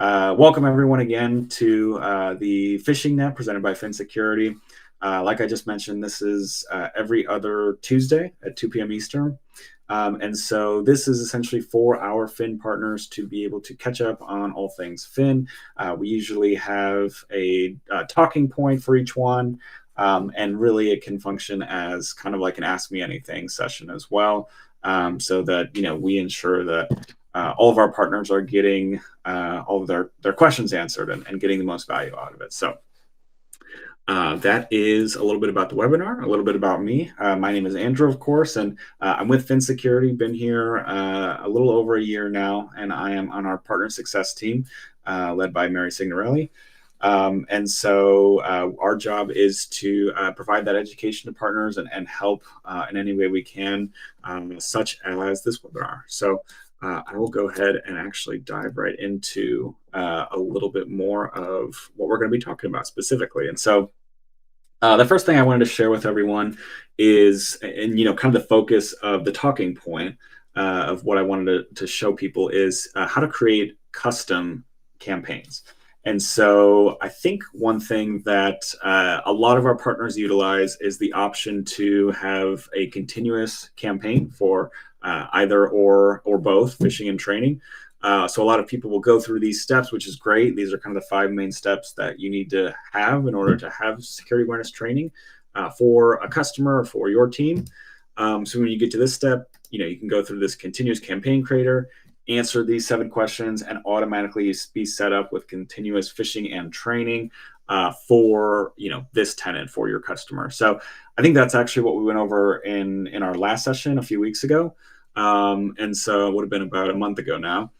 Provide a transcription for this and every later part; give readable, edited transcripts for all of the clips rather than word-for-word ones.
Welcome everyone again to the Phishing Net presented by Phin Security. Like I just mentioned, this is every other Tuesday at 2 p.m. Eastern. And so this is essentially for our Phin partners to be able to catch up on all things Phin. We usually have a talking point for each one. And really it can function as kind of like an Ask Me Anything session as well. So that, we ensure that all of our partners are getting all of their questions answered and getting the most value out of it. So that is a little bit about the webinar, a little bit about me. My name is Andrew, of course, and I'm with Phin Security. Been here a little over a year now, and I am on our partner success team led by Mary Signorelli. And so our job is to provide that education to partners and help in any way we can, such as this webinar. So I will go ahead and actually dive right into a little bit more of what we're going to be talking about specifically. And so the first thing I wanted to share with everyone is, and kind of the focus of the talking point of what I wanted to show people is how to create custom campaigns. And so I think one thing that a lot of our partners utilize is the option to have a continuous campaign for either or both phishing and training. So a lot of people will go through these steps, which is great. These are kind of the 5 main steps that you need to have in order to have security awareness training for a customer or for your team. So when you get to this step, you can go through this continuous campaign creator, answer these 7 questions, and automatically be set up with continuous phishing and training for this tenant for your customer. So I think that's actually what we went over in our last session a few weeks ago. And so it would have been about a month ago now.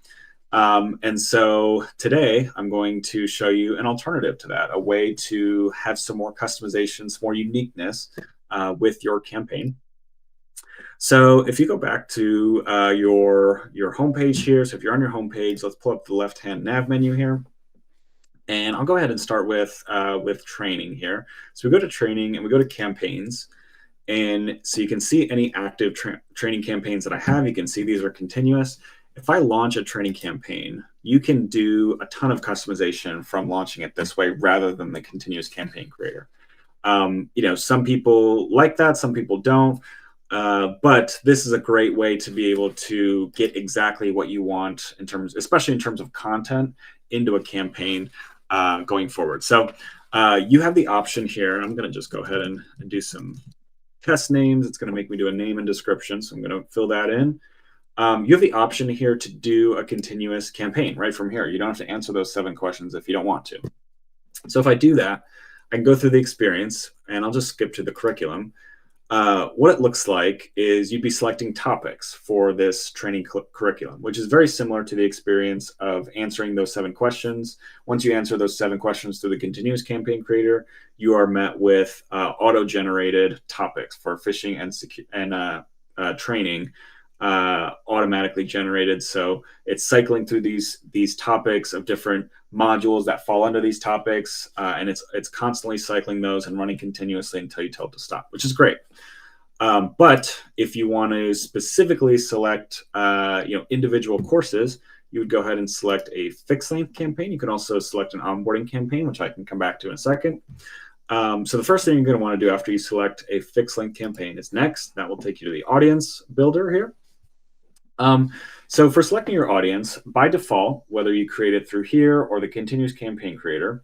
And so today I'm going to show you an alternative to that, a way to have some more customization, some more uniqueness with your campaign. So if you go back to your homepage here, so if you're on your homepage, let's pull up the left-hand nav menu here. And I'll go ahead and start with training here. So we go to training and we go to campaigns. And so you can see any active training campaigns that I have. You can see these are continuous. If I launch a training campaign, you can do a ton of customization from launching it this way rather than the continuous campaign creator. Some people like that, some people don't. But this is a great way to be able to get exactly what you want especially in terms of content into a campaign going forward. So you have the option here. I'm going to just go ahead and do some test names. It's going to make me do a name and description. So I'm going to fill that in. You have the option here to do a continuous campaign right from here. You don't have to answer those 7 questions if you don't want to. So if I do that, I can go through the experience and I'll just skip to the curriculum. What it looks like is you'd be selecting topics for this training curriculum, which is very similar to the experience of answering those 7 questions. Once you answer those 7 questions through the continuous campaign creator, you are met with auto-generated topics for phishing and training, automatically generated. So it's cycling through these topics of different modules that fall under these topics, and it's constantly cycling those and running continuously until you tell it to stop, which is great. But if you want to specifically select individual courses, you would go ahead and select a fixed length campaign. You can also select an onboarding campaign, which I can come back to in a second. So the first thing you're going to want to do after you select a fixed length campaign is next. That will take you to the audience builder here. So for selecting your audience, by default, whether you create it through here or the continuous campaign creator,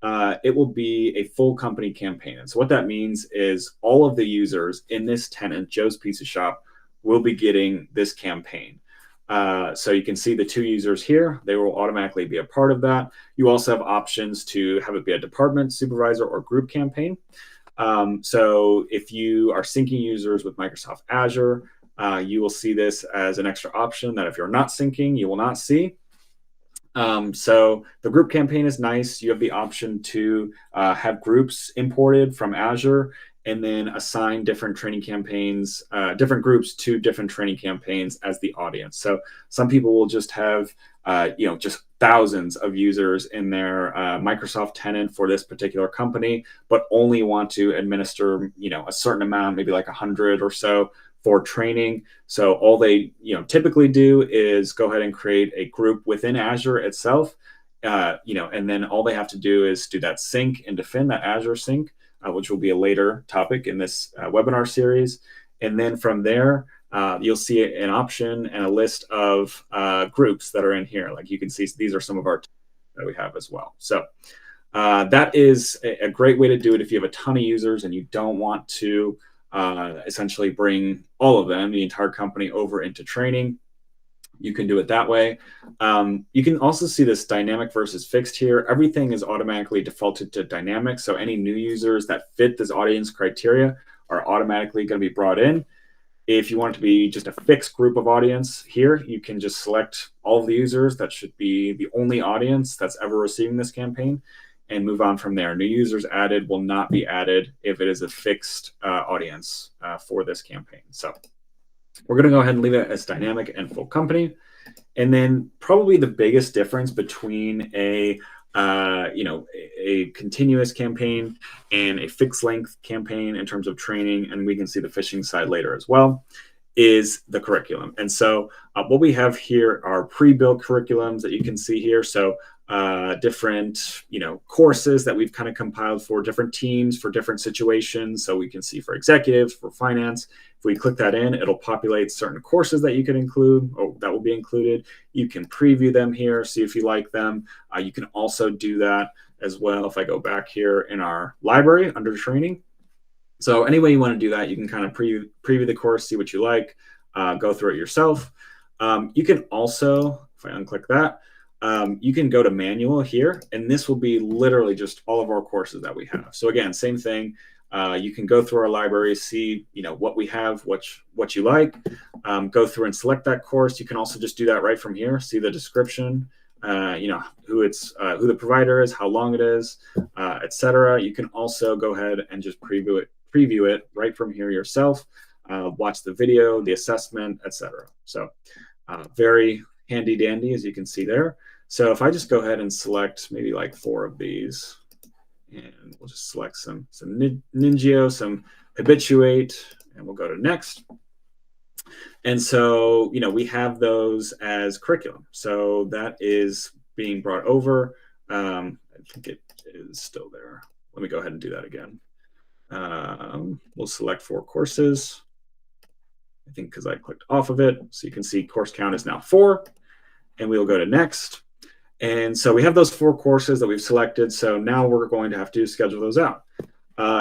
it will be a full company campaign. And so what that means is all of the users in this tenant, Joe's Pizza Shop, will be getting this campaign. So you can see the 2 users here. They will automatically be a part of that. You also have options to have it be a department, supervisor, or group campaign. So if you are syncing users with Microsoft Azure, you will see this as an extra option that if you're not syncing, you will not see. So the group campaign is nice. You have the option to have groups imported from Azure and then assign different training campaigns, different groups to different training campaigns as the audience. So some people will just have, just thousands of users in their Microsoft tenant for this particular company, but only want to administer, a certain amount, maybe like 100 or so for training. So all they typically do is go ahead and create a group within Azure itself, and then all they have to do is do that sync into Phin, that Azure sync, which will be a later topic in this webinar series. And then from there, you'll see an option and a list of groups that are in here. Like you can see, these are some of our that we have as well. So that is a great way to do it if you have a ton of users and you don't want to essentially bring all of them, the entire company, over into training. You can do it that way. You can also see this dynamic versus fixed here. Everything is automatically defaulted to dynamic. So any new users that fit this audience criteria are automatically going to be brought in. If you want it to be just a fixed group of audience here, you can just select all of the users. That should be the only audience that's ever receiving this campaign and move on from there. New users added will not be added if it is a fixed audience for this campaign. So we're going to go ahead and leave it as dynamic and full company. And then probably the biggest difference between a continuous campaign and a fixed length campaign in terms of training, and we can see the phishing side later as well, is the curriculum. And so what we have here are pre-built curriculums that you can see here. So different courses that we've kind of compiled for different teams for different situations. So we can see for executives, for finance. If we click that in, it'll populate certain courses that you can include, or that will be included. You can preview them here, see if you like them. You can also do that as well if I go back here in our library under training. So any way you want to do that, you can kind of preview the course, see what you like, go through it yourself. You can also, if I unclick that, you can go to manual here, and this will be literally just all of our courses that we have. So again, same thing. You can go through our library, see what we have, what you like, go through and select that course. You can also just do that right from here. See the description, who the provider is, how long it is, etc. You can also go ahead and just preview it right from here yourself. Watch the video, the assessment, etc. So very handy dandy, as you can see there. So if I just go ahead and select maybe like 4 of these, and we'll just select some Ningio, some Habituate, and we'll go to next. And so, we have those as curriculum. So that is being brought over. I think it is still there. Let me go ahead and do that again. We'll select 4 courses. I think because I clicked off of it. So you can see course count is now 4. And we'll go to next. And so we have those 4 courses that we've selected. So now we're going to have to schedule those out.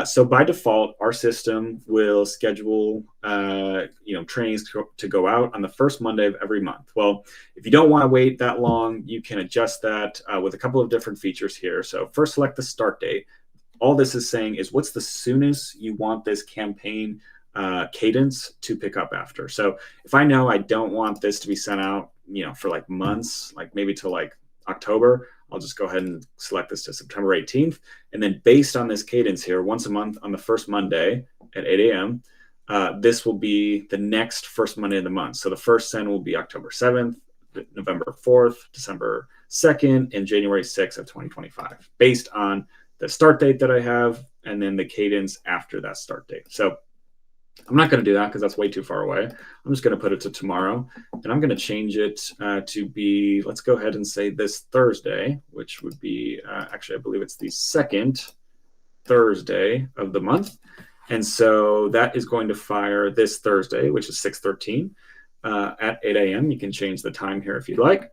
So by default, our system will schedule trainings to go out on the first Monday of every month. Well, if you don't want to wait that long, you can adjust that with a couple of different features here. So first, select the start date. All this is saying is what's the soonest you want this campaign cadence to pick up after. So if I know I don't want this to be sent out, for like months, like maybe till like October, I'll just go ahead and select this to September 18th. And then based on this cadence here, once a month on the first Monday at 8 a.m., this will be the next first Monday of the month. So the first send will be October 7th, November 4th, December 2nd, and January 6th of 2025, based on the start date that I have and then the cadence after that start date. So I'm not going to do that because that's way too far away. I'm just going to put it to tomorrow, and I'm going to change it to be, let's go ahead and say this Thursday, which would be, actually, I believe it's the second Thursday of the month. And so that is going to fire this Thursday, which is 6/13 at 8 a.m. You can change the time here if you'd like.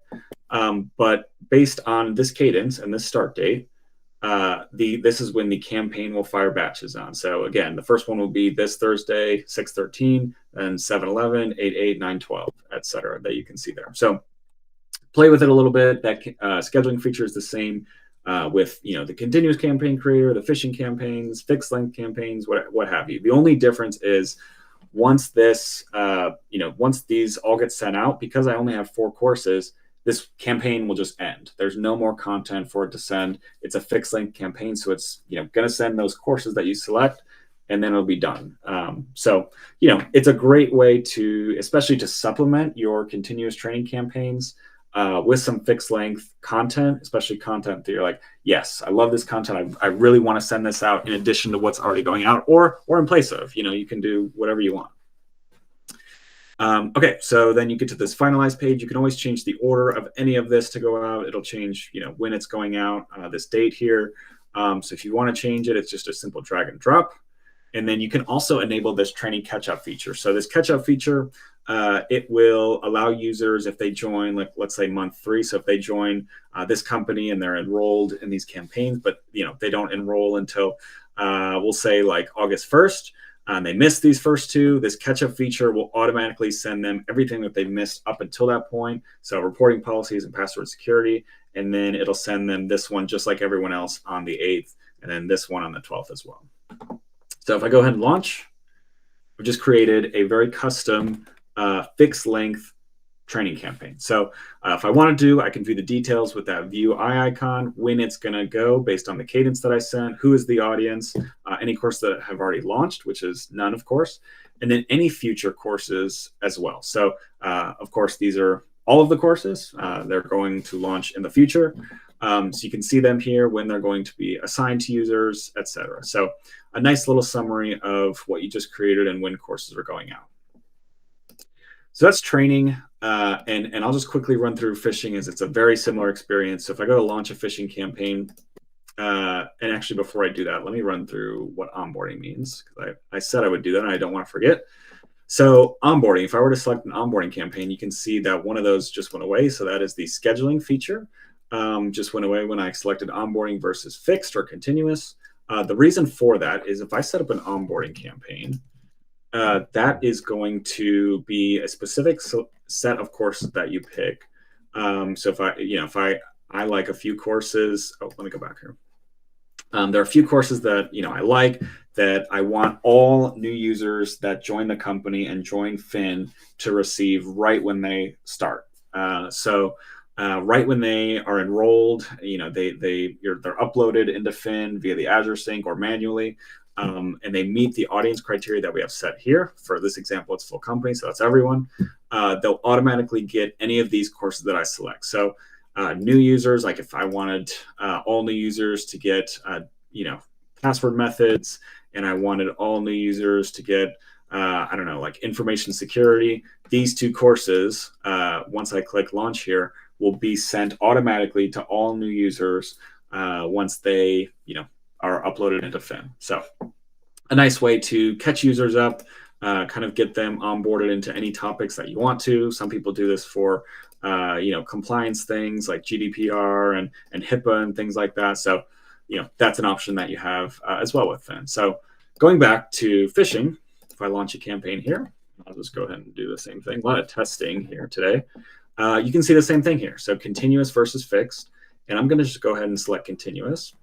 But based on this cadence and this start date, this is when the campaign will fire batches on. So again, the first one will be this Thursday, 6/13, and 7/11, 8/8, 9/12, etc. that you can see there. So play with it a little bit. That scheduling feature is the same with the continuous campaign creator, the phishing campaigns, fixed length campaigns, what have you. The only difference is once this, once these all get sent out, because I only have 4 courses, this campaign will just end. There's no more content for it to send. It's a fixed length campaign, so it's going to send those courses that you select, and then it'll be done. So it's a great way to, especially to supplement your continuous training campaigns with some fixed length content, especially content that you're like, yes, I love this content. I really want to send this out in addition to what's already going out, or in place of. You can do whatever you want. Okay, so then you get to this finalize page. You can always change the order of any of this to go out. It'll change, when it's going out, this date here. So if you want to change it, it's just a simple drag and drop. And then you can also enable this training catch-up feature. So this catch-up feature, it will allow users, if they join, like let's say month 3, so if they join this company and they're enrolled in these campaigns, but they don't enroll until we'll say like August 1st, and they missed these first 2, this catch-up feature will automatically send them everything that they missed up until that point. So reporting policies and password security, and then it'll send them this one just like everyone else on the 8th, and then this one on the 12th as well. So if I go ahead and launch, we've just created a very custom fixed length training campaign. So if I want to I can view the details with that view eye icon, when it's going to go based on the cadence that I sent, who is the audience, any course that have already launched, which is none, of course, and then any future courses as well. So of course, these are all of the courses. They're going to launch in the future. So you can see them here when they're going to be assigned to users, etc. So a nice little summary of what you just created and when courses are going out. So that's training, and I'll just quickly run through phishing as it's a very similar experience. So if I go to launch a phishing campaign, and actually before I do that, let me run through what onboarding means, because I said I would do that and I don't want to forget. So onboarding, if I were to select an onboarding campaign, you can see that one of those just went away. So that is the scheduling feature. Just went away when I selected onboarding versus fixed or continuous. The reason for that is if I set up an onboarding campaign, that is going to be a specific set of courses that you pick. So if I like a few courses, let me go back here. There are a few courses that I like, that I want all new users that join the company and join Phin to receive right when they start. So right when they are enrolled, they're uploaded into Phin via the Azure Sync or manually, and they meet the audience criteria that we have set here. For this example, it's full company, so that's everyone. They'll automatically get any of these courses that I select. So new users, like if I wanted all new users to get password methods, and I wanted all new users to get I don't know, like information security, these 2 courses, once I click launch here, will be sent automatically to all new users once they are uploaded into Phin. So a nice way to catch users up, kind of get them onboarded into any topics that you want to. Some people do this for compliance things like GDPR and HIPAA and things like that. So that's an option that you have as well with Phin. So going back to phishing, if I launch a campaign here, I'll just go ahead and do the same thing. A lot of testing here today. You can see the same thing here. So continuous versus fixed. And I'm going to just go ahead and select continuous.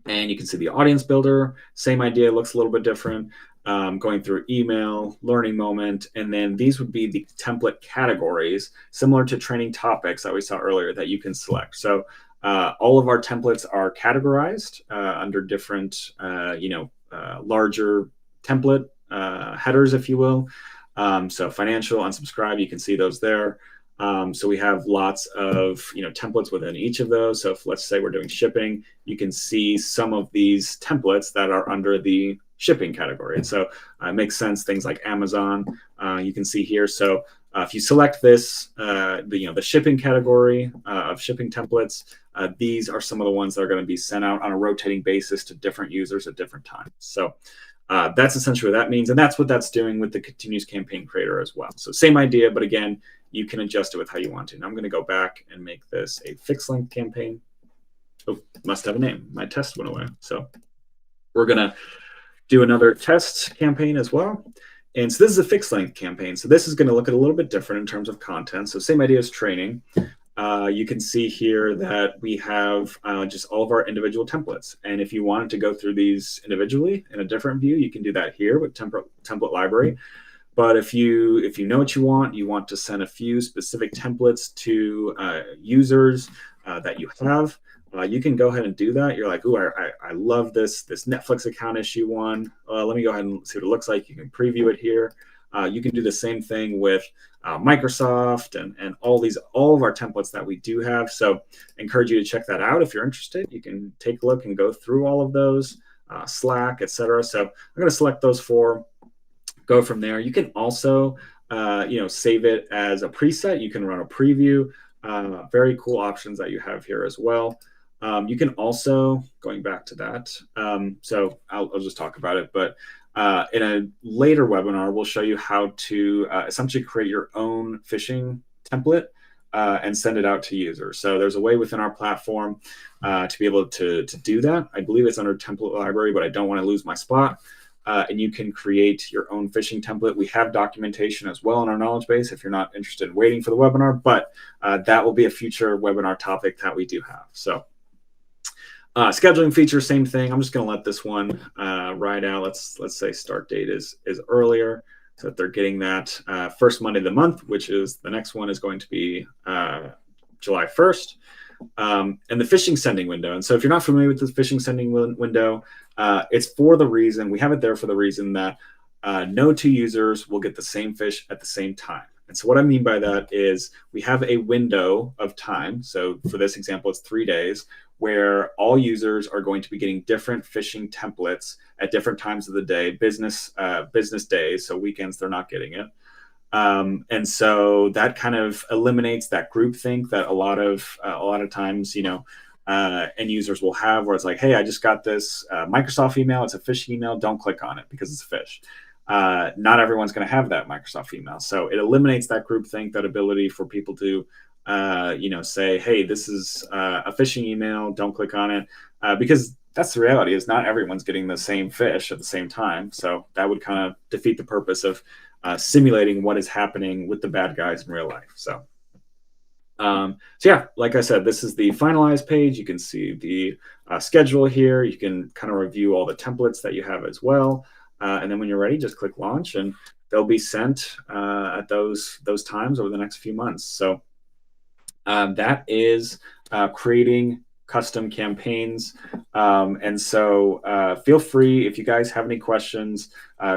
And you can see the audience builder, same idea, looks a little bit different. Going through email, learning moment, and then these would be the template categories, similar to training topics that we saw earlier that you can select. So all of our templates are categorized under different, larger template headers, if you will. So financial, unsubscribe, you can see those there. So we have lots of templates within each of those. So if let's say we're doing shipping, you can see some of these templates that are under the shipping category. And so it makes sense. Things like Amazon, you can see here. So if you select this, the shipping category of shipping templates, these are some of the ones that are going to be sent out on a rotating basis to different users at different times. So that's essentially what that means. And that's what that's doing with the continuous campaign creator as well. So same idea, but again, you can adjust it with how you want to. Now I'm going to go back and make this a fixed length campaign. Oh, must have a name. My test went away. So we're going to do another test campaign as well. And so this is a fixed length campaign. So this is going to look at a little bit different in terms of content. So same idea as training. You can see here that we have just all of our individual templates. And if you wanted to go through these individually in a different view, you can do that here with template library. But if you know what you want to send a few specific templates to users that you have, you can go ahead and do that. You're like, ooh, I love this Netflix account issue one. Let me go ahead and see what it looks like. You can preview it here. You can do the same thing with Microsoft and all of our templates that we do have. So I encourage you to check that out if you're interested. You can take a look and go through all of those, Slack, etc. So I'm going to select those 4. Go from there. You can also save it as a preset. You can run a preview. Very cool options that you have here as well. You can also, going back to that, so I'll just talk about it, but in a later webinar, we'll show you how to essentially create your own phishing template and send it out to users. So there's a way within our platform to be able to do that. I believe it's under template library, but I don't want to lose my spot. And you can create your own phishing template. We have documentation as well in our knowledge base if you're not interested in waiting for the webinar, but that will be a future webinar topic that we do have. So scheduling features, same thing. I'm just going to let this one ride out. Let's say start date is earlier, so that they're getting that first Monday of the month, which is the next one is going to be July 1st. And the phishing sending window. And so if you're not familiar with the phishing sending window, it's for the reason, we have it there for the reason that no two users will get the same fish at the same time. And so what I mean by that is we have a window of time. So for this example, it's 3 days where all users are going to be getting different phishing templates at different times of the day, business days. So weekends, they're not getting it. And so that kind of eliminates that groupthink that a lot of times, end users will have, where it's like, hey, I just got this Microsoft email. It's a phishing email. Don't click on it because it's a fish. Not everyone's going to have that Microsoft email. So it eliminates that groupthink, that ability for people to, say, hey, this is a phishing email. Don't click on it. Because that's the reality, is not everyone's getting the same fish at the same time. So that would kind of defeat the purpose of simulating what is happening with the bad guys in real life. So yeah, like I said, this is the finalized page. You can see the schedule here. You can kind of review all the templates that you have as well. And then when you're ready, just click launch and they'll be sent at those times over the next few months. So that is creating custom campaigns. And so feel free, if you guys have any questions,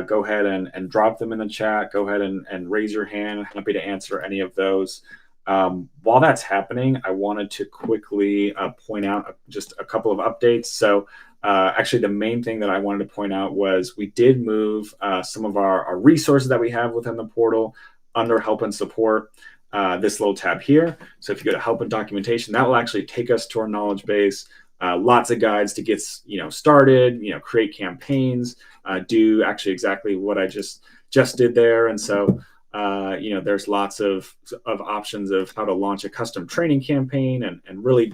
go ahead and drop them in the chat. Go ahead and raise your hand. Happy to answer any of those. While that's happening, I wanted to quickly point out just a couple of updates. So actually, the main thing that I wanted to point out was we did move some of our resources that we have within the portal under help and support. This little tab here. So if you go to help and documentation, that will actually take us to our knowledge base. Lots of guides to get started, create campaigns, do actually exactly what I just did there. And so there's lots of options of how to launch a custom training campaign, and really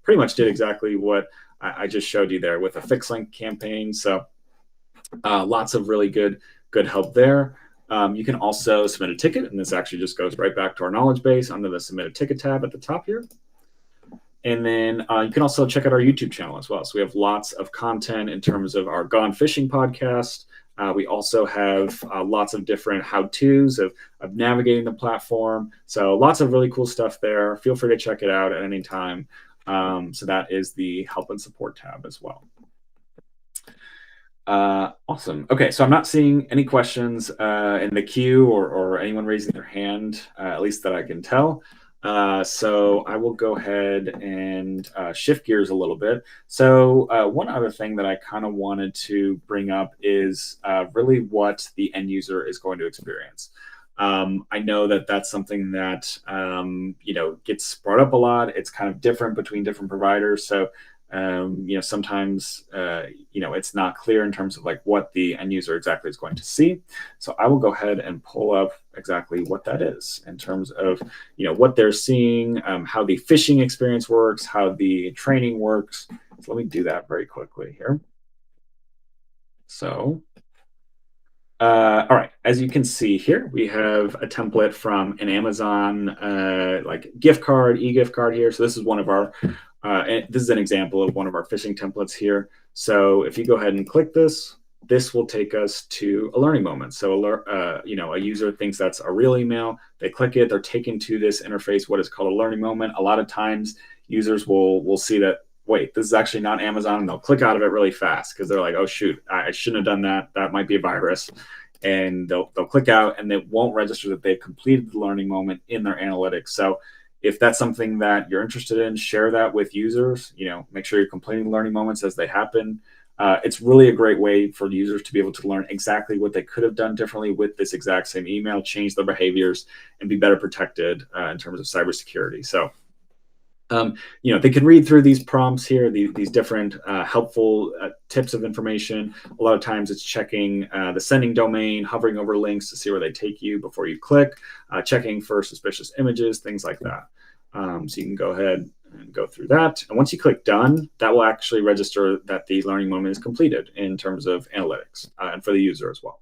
pretty much did exactly what I just showed you there with a fixed link campaign. So lots of really good help there. You can also submit a ticket, and this actually just goes right back to our knowledge base under the submit a ticket tab at the top here. And then you can also check out our YouTube channel as well. So we have lots of content in terms of our Gone Fishing podcast. We also have lots of different how-tos of navigating the platform. So lots of really cool stuff there. Feel free to check it out at any time. So that is the help and support tab as well. Awesome. Okay, so I'm not seeing any questions in the queue or anyone raising their hand, at least that I can tell. So I will go ahead and shift gears a little bit. So one other thing that I kind of wanted to bring up is really what the end user is going to experience. I know that that's something that gets brought up a lot. It's kind of different between different providers. So sometimes it's not clear in terms of like what the end user exactly is going to see. So I will go ahead and pull up exactly what that is in terms of what they're seeing, how the phishing experience works, how the training works. So let me do that very quickly here. So all right, as you can see here, we have a template from an Amazon gift card, e-gift card here. So this is one of our this is an example of one of our phishing templates here. So if you go ahead and click this, this will take us to a learning moment. So a user thinks that's a real email. They click it, they're taken to this interface, what is called a learning moment. A lot of times users will see that, wait, this is actually not Amazon, and they'll click out of it really fast because they're like, oh shoot, I shouldn't have done that. That might be a virus. And they'll click out, and they won't register that they've completed the learning moment in their analytics. So if that's something that you're interested in, share that with users. Make sure you're completing learning moments as they happen. It's really a great way for users to be able to learn exactly what they could have done differently with this exact same email, change their behaviors, and be better protected in terms of cybersecurity. So they can read through these prompts here, these different helpful tips of information. A lot of times it's checking the sending domain, hovering over links to see where they take you before you click, checking for suspicious images, things like that. So you can go ahead and go through that. And once you click done, that will actually register that the learning moment is completed in terms of analytics and for the user as well.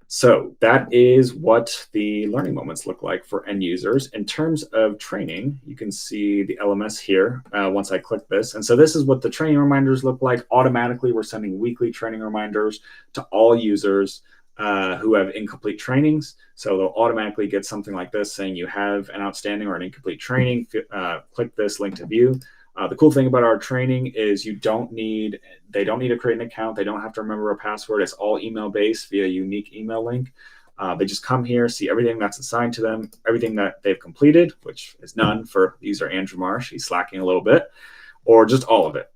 So that is what the learning moments look like for end users. In terms of training, you can see the LMS here once I click this. And so this is what the training reminders look like. Automatically, we're sending weekly training reminders to all users who have incomplete trainings. So they'll automatically get something like this saying you have an outstanding or an incomplete training. Click this link to view. The cool thing about our training is they don't need to create an account. They don't have to remember a password. It's all email based via a unique email link. They just come here, see everything that's assigned to them, everything that they've completed, which is none for user Andrew Marsh. He's slacking a little bit, or just all of it.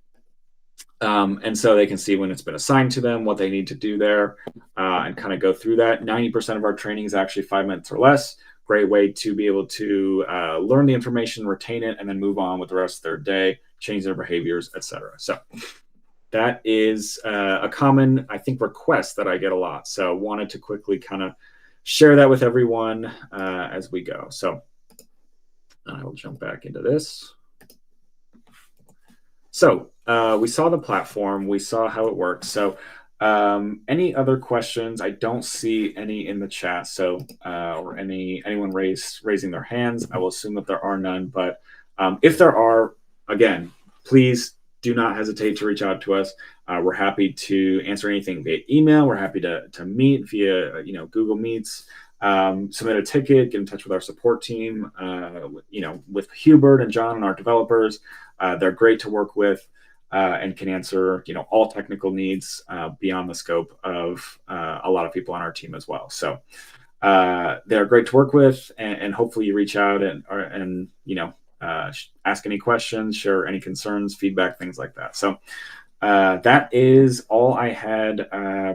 And so they can see when it's been assigned to them, what they need to do there, and kind of go through that. 90% of our training is actually 5 minutes or less. Great way to be able to learn the information, retain it, and then move on with the rest of their day, change their behaviors, etc. So that is a common, I think, request that I get a lot. So wanted to quickly kind of share that with everyone as we go. So I will jump back into this. So we saw the platform, we saw how it works. So any other questions? I don't see any in the chat. So or anyone raising their hands. I will assume that there are none. But if there are, again, please do not hesitate to reach out to us. We're happy to answer anything via email. We're happy to meet via Google Meets. Submit a ticket, get in touch with our support team, with Hubert and John and our developers. They're great to work with and can answer, all technical needs beyond the scope of a lot of people on our team as well. So they're great to work with, and hopefully you reach out and ask any questions, share any concerns, feedback, things like that. So that is all I had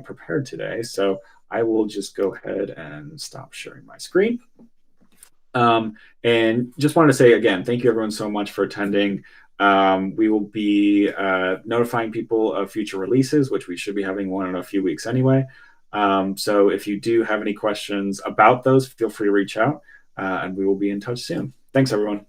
prepared today. So I will just go ahead and stop sharing my screen. And just wanted to say again, thank you everyone so much for attending. We will be notifying people of future releases, which we should be having one in a few weeks anyway. So if you do have any questions about those, feel free to reach out and we will be in touch soon. Thanks, everyone.